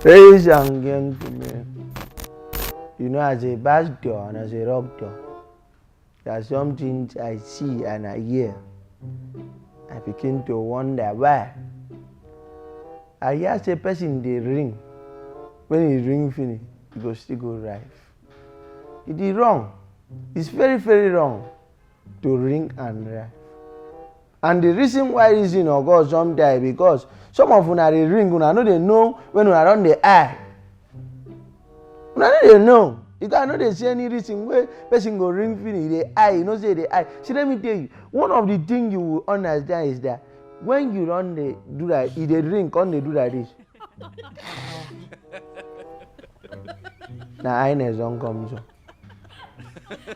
Ladies and gentlemen, you know, as a pastor and as a doctor, there are some things I see and I hear. I begin to wonder why. I hear say person dey ring. When he ring finish, he go still go drive. It is wrong. It's very, very wrong to ring and drive. And the reason why reason occur sometimes because some of una dey ring, una no dey know when una don dey eye. Una no dey know. You cannot dey see any reason where person go ring finish, dey eye, you know say dey eye. See, let me tell you, one of the things you will understand is that when you don dey do that, e dey ring, come dey do like this. Na highness don come so.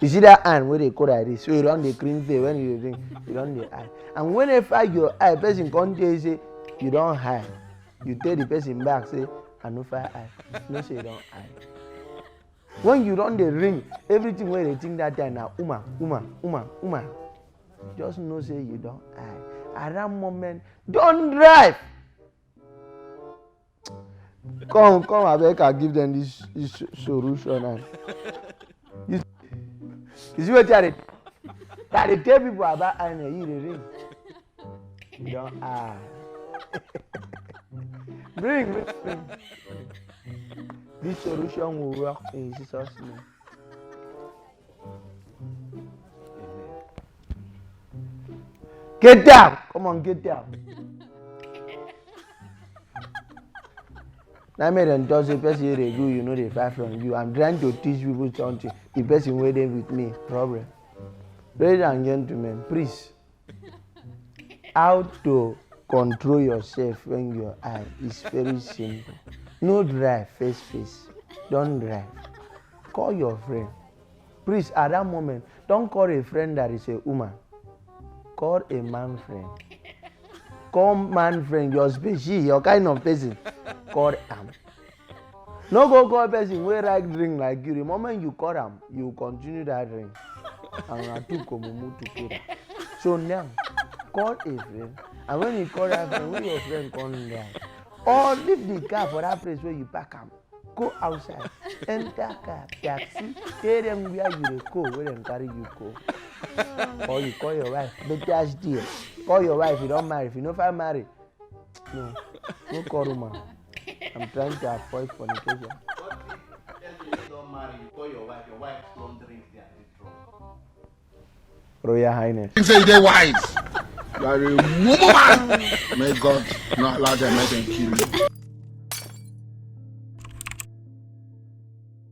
You see that hand wey dey go like this, so you don dey clean face when you dey ring, you don dey eye. And whenever your eye, person come tell you say you don eye, you tell the person back say I no fit eye. You know say you don eye. When you don dey ring, everything wey you dey think that time na woman. Just know say you don eye. At that moment, don't drive. Come, abeg, I give them this solution. You see what I dey tell people about eye, you dey ring. You don eye. Bring. This solution will work in Jesus' name. Amen. Get down! Come on, get down. Now, me dem talk say person dey do, you know they fight from you. I'm trying to teach people something. The person waiting with me, problem. Ladies and gentlemen, please, how to control yourself when your eye is very simple. No drive face. Don't drive. Call your friend. Please, at that moment, don't call a friend that is a woman. Call a man friend. Call man friend, your species, your kind of person. Call him. No go call person wey like drink like you. The moment you call him, you continue that drink. And I took move together. So now, call a friend. And when you call that friend, when your friend come there, or leave the car for that place where you park am. Go outside, enter car, taxi, tell them where you dey go, where dem carry you go. Or you call your wife, better deal. Call your wife, you don't marry. If you no fit marry, no call woman. I'm trying to avoid fornication. If you don't marry, you call your wife don't drink their drunk. Royal Highness. You say they wise. You are a woman. May God not allow them, let them kill you.